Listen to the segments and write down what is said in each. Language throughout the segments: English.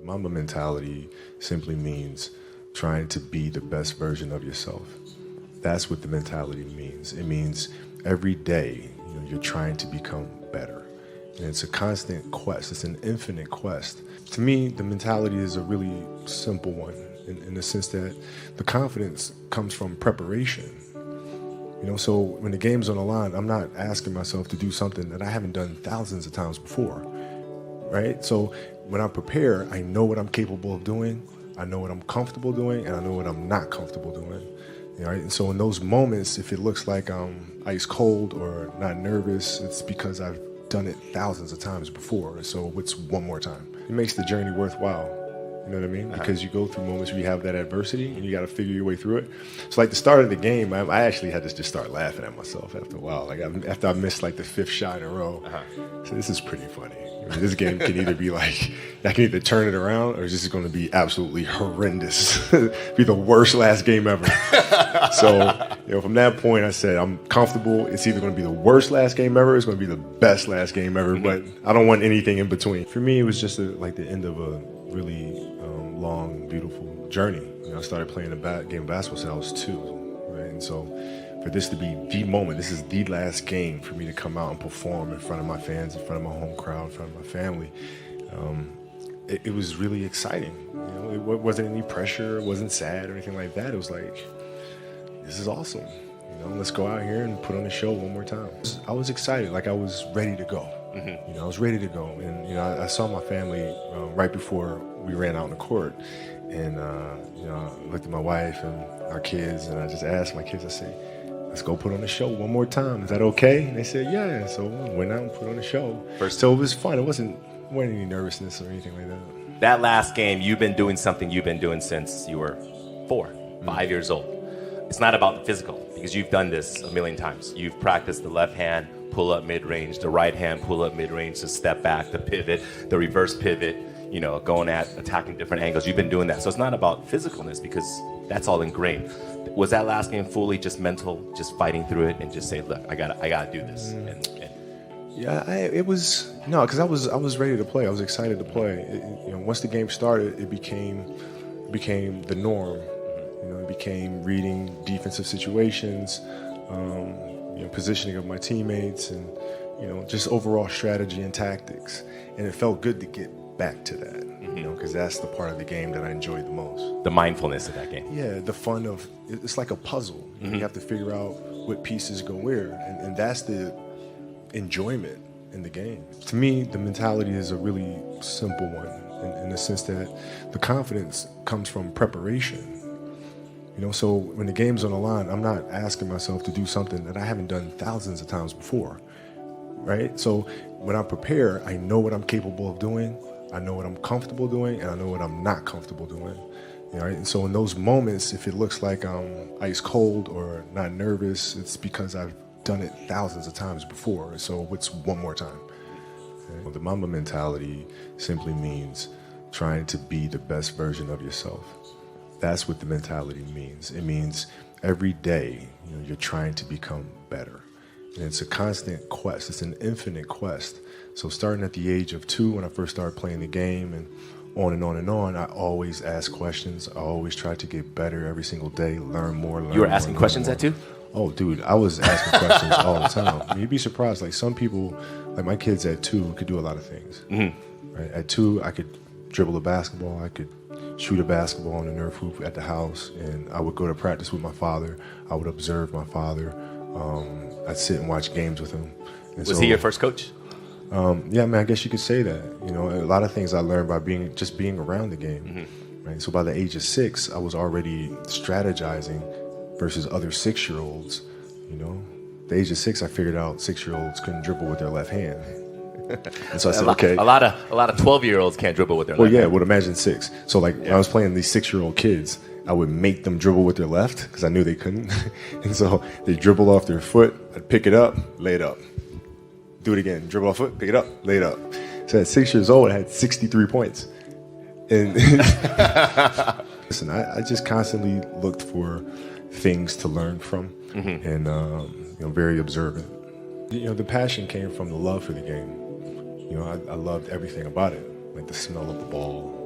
The MAMBA mentality simply means trying to be the best version of yourself. That's what the mentality means. It means every day, you're trying to become better. And it's a constant quest. It's an infinite quest. To me, the mentality is a really simple one in the sense that the confidence comes from preparation. So when the game's on the line, I'm not asking myself to do something that I haven't done thousands of times before, right? So when I prepare, I know what I'm capable of doing, I know what I'm comfortable doing, and I know what I'm not comfortable doing. Right? And so in those moments, if it looks like I'm ice cold or not nervous, it's because I've done it thousands of times before. So what's one more time? It makes the journey worthwhile. You know what I mean? Because you go through moments where you have that adversity and you got to figure your way through it. So like the start of the game, I actually had to just start laughing at myself after a while. Like after I missed like the 5th shot in a row. So this is pretty funny. This game can either be like, I can either turn it around or it's just going to be absolutely horrendous. Be the worst last game ever. So, from that point, I said, I'm comfortable. It's either going to be the worst last game ever, or it's going to be the best last game ever, but I don't want anything in between. For me, it was just like the end of a really long, beautiful journey. I started playing a game of basketball since I was 2, right? And so for this to be the moment, this is the last game for me to come out and perform in front of my fans, in front of my home crowd, in front of my family. It was really exciting. It wasn't any pressure, it wasn't sad or anything like that. It was like, this is awesome. Let's go out here and put on a show one more time. I was excited, like I was ready to go. I was ready to go. And, I saw my family right before we ran out in the court. And, I looked at my wife and our kids, and I just asked my kids, I said, let's go put on a show one more time. Is that okay? And they said, yeah. So we went out and put on a show. So it was fun. It wasn't any nervousness or anything like that. That last game, you've been doing something you've been doing since you were 4, 5 years old. It's not about the physical, because you've done this a million times. You've practiced the left hand pull-up mid-range, the right hand pull-up mid-range, the step back, the pivot, the reverse pivot, going at attacking different angles. You've been doing that. So it's not about physicalness, because that's all ingrained. Was that last game fully just mental, just fighting through it and just say, look, I gotta do this? Yeah, it was because I was ready to play. I was excited to play. Once the game started, it became the norm. It became reading defensive situations, positioning of my teammates, and just overall strategy and tactics. And it felt good to get back to that, because that's the part of the game that I enjoyed the most. The mindfulness of that game. Yeah, the fun of it's like a puzzle. You have to figure out what pieces go where, and that's the enjoyment in the game. To me, the mentality is a really simple one in the sense that the confidence comes from preparation. So when the game's on the line, I'm not asking myself to do something that I haven't done thousands of times before, right? So when I prepare, I know what I'm capable of doing, I know what I'm comfortable doing, and I know what I'm not comfortable doing. Right? And so in those moments, if it looks like I'm ice cold or not nervous, it's because I've done it thousands of times before. So what's one more time? The MAMBA mentality simply means trying to be the best version of yourself. That's what the mentality means. It means every day, you're trying to become better. And it's a constant quest. It's an infinite quest. So starting at the age of 2, when I first started playing the game, and on and on and on, I always ask questions. I always try to get better every single day, learn more. You were asking questions at 2? Oh, dude, I was asking questions all the time. You'd be surprised. Like some people, like my kids at 2 could do a lot of things. Right? At 2, I could dribble a basketball. I could shoot a basketball on the Nerf hoop at the house, and I would go to practice with my father. I would observe my father. I'd sit and watch games with him. And was he your first coach? Yeah, I guess you could say that. A lot of things I learned by being around the game. Right? So by the age of 6, I was already strategizing versus other 6-year-olds. The age of 6, I figured out 6-year-olds couldn't dribble with their left hand. And so I said, okay. A lot of 12-year-olds can't dribble with their left hand. Well, imagine 6. So when I was playing these 6-year-old kids, I would make them dribble with their left because I knew they couldn't. And so they dribble off their foot. I'd pick it up, lay it up. Do it again. Dribble off foot, pick it up, lay it up. So at 6 years old, I had 63 points. And listen, I just constantly looked for things to learn from, and very observant. The passion came from the love for the game. I loved everything about it, like the smell of the ball,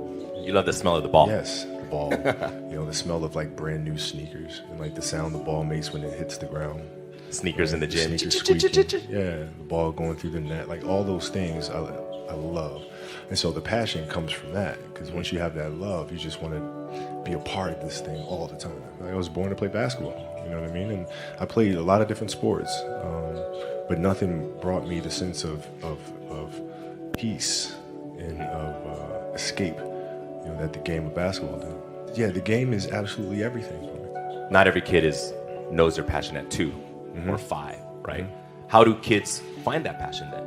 You love the smell of the ball. Yes, the ball. The smell of like brand new sneakers and like the sound the ball makes when it hits the ground. Sneakers in the gym. Sneakers squeaking. Yeah, the ball going through the net. Like all those things I love. And so the passion comes from that, because once you have that love, you just want to be a part of this thing all the time. Like, I was born to play basketball, you know what I mean? And I played a lot of different sports, but nothing brought me the sense of peace and of escape, that the game of basketball did. Yeah, the game is absolutely everything for me. Not every kid knows their passion at 2 or 5, right? How do kids find that passion then?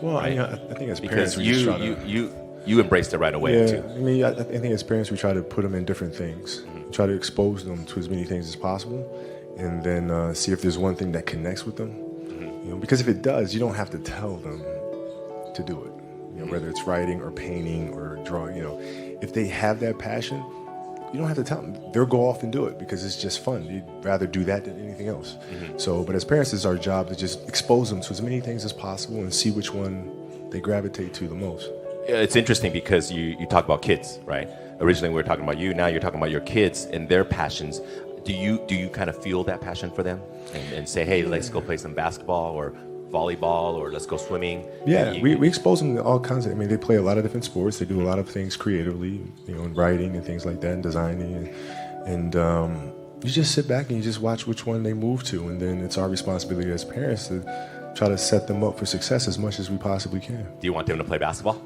Well, right? I think as Because parents, we just try to... you embraced it right away too. I mean, I think as parents, we try to put them in different things, try to expose them to as many things as possible, and then see if there's one thing that connects with them. Because if it does, you don't have to tell them to do it. Whether it's writing or painting or drawing. If they have that passion, you don't have to tell them. They'll go off and do it because it's just fun. You'd rather do that than anything else. But as parents, it's our job to just expose them to as many things as possible and see which one they gravitate to the most. Yeah, it's interesting because you talk about kids, right? Originally we were talking about you. Now you're talking about your kids and their passions. Do you kind of feel that passion for them and say, hey, let's go play some basketball or volleyball, or let's go swimming? Yeah, we expose them to all kinds of, they play a lot of different sports. They do a lot of things creatively, in writing and things like that, and designing. And you just sit back and you just watch which one they move to. And then it's our responsibility as parents to try to set them up for success as much as we possibly can. Do you want them to play basketball?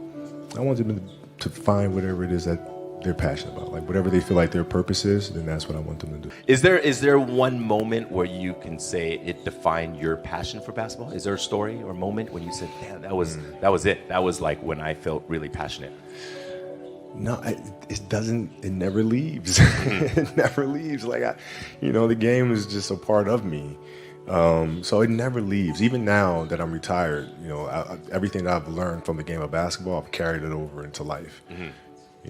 I want them to find whatever it is that they're passionate about. Like whatever they feel like their purpose is, then that's what I want them to do. Is there one moment where you can say it defined your passion for basketball? Is there a story or moment when you said, "Damn, that was it. That was like when I felt really passionate"? No, it doesn't. It never leaves. It never leaves. Like the game is just a part of me. So it never leaves. Even now that I'm retired, everything that I've learned from the game of basketball, I've carried it over into life.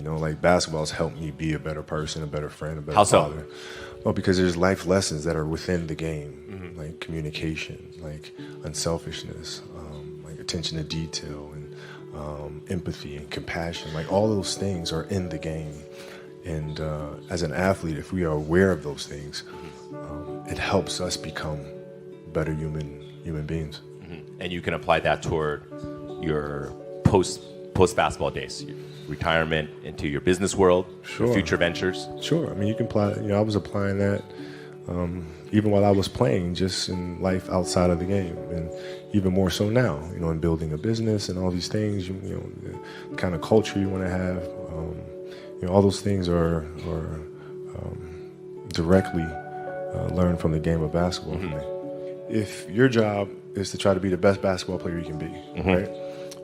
Like basketball's helped me be a better person, a better friend, a better father. Well, because there's life lessons that are within the game, like communication, like unselfishness, like attention to detail, and empathy and compassion. Like all those things are in the game. And as an athlete, if we are aware of those things, it helps us become better human beings. And you can apply that toward your post basketball days, your retirement, into your business world, your future ventures. Sure. You can apply. I was applying that even while I was playing, just in life outside of the game, and even more so now. In building a business and all these things. The kind of culture you want to have. All those things are directly learned from the game of basketball for me. If your job is to try to be the best basketball player you can be, right?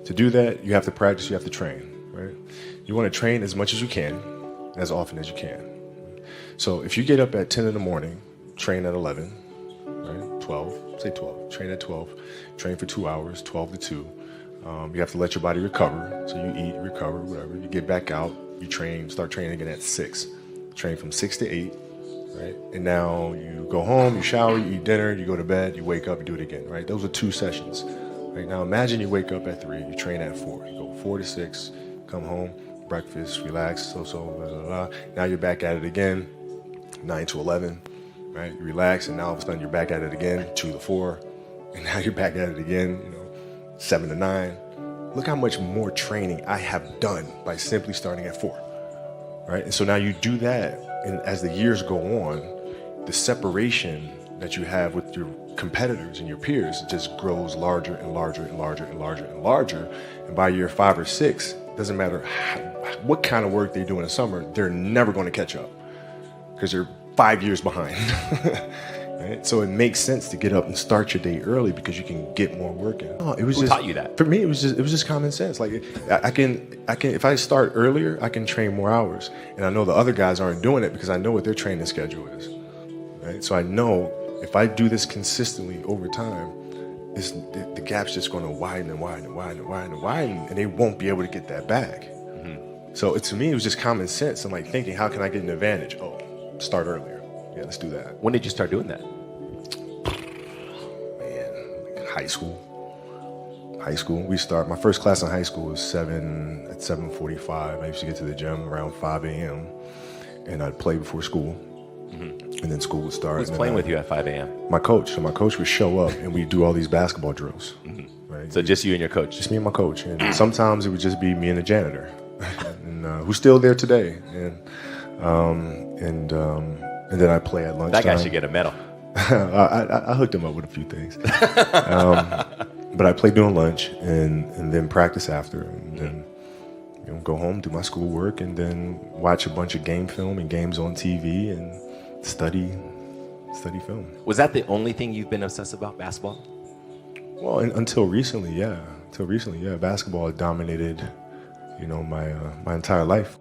To do that, you have to practice, you have to train, right? You want to train as much as you can, as often as you can. So if you get up at 10 in the morning, train at 11, right? 12, say 12, train at 12, train for 2 hours, 12 to 2. You have to let your body recover. So you eat, recover, whatever. You get back out, you train, start training again at 6. Train from 6 to 8. Right? And now you go home, you shower, you eat dinner, you go to bed, you wake up, you do it again, right? Those are 2 sessions. Right? Now imagine you wake up at 3, you train at 4, you go 4 to 6, come home, breakfast, relax, blah, blah, blah. Now you're back at it again, 9 to 11, right? You relax, and now all of a sudden you're back at it again, 2 to 4, and now you're back at it again, 7 to 9. Look how much more training I have done by simply starting at 4, right? And so now you do that. And as the years go on, the separation that you have with your competitors and your peers just grows larger and larger and larger and larger and larger. And by year 5 or 6, doesn't matter what kind of work they do in the summer, they're never going to catch up because they're 5 years behind. Right? So it makes sense to get up and start your day early because you can get more work in. Who taught you that? For me, it was just common sense. Like I can if I start earlier, I can train more hours, and I know the other guys aren't doing it because I know what their training schedule is. Right? So I know if I do this consistently over time, the gap's just going to widen and widen and widen and widen and widen, and they won't be able to get that back. So to me, it was just common sense and like thinking, how can I get an advantage? Oh, start earlier. Yeah, let's do that. When did you start doing that? Man, like high school. high school. My first class in high school was 7:45. I used to get to the gym around 5 a.m. and I'd play before school. And then school would start. Who's playing with you at 5 a.m.? My coach. So my coach would show up and we'd do all these basketball drills. Right? So just you and your coach? Just me and my coach. And sometimes it would just be me and the janitor, and who's still there today. And then I play at lunchtime. That guy should get a medal. I hooked him up with a few things. But I play during lunch and then practice after, and then go home, do my schoolwork, and then watch a bunch of game film and games on TV and study film. Was that the only thing you've been obsessed about, basketball? Well, until recently, yeah. Basketball dominated, my entire life.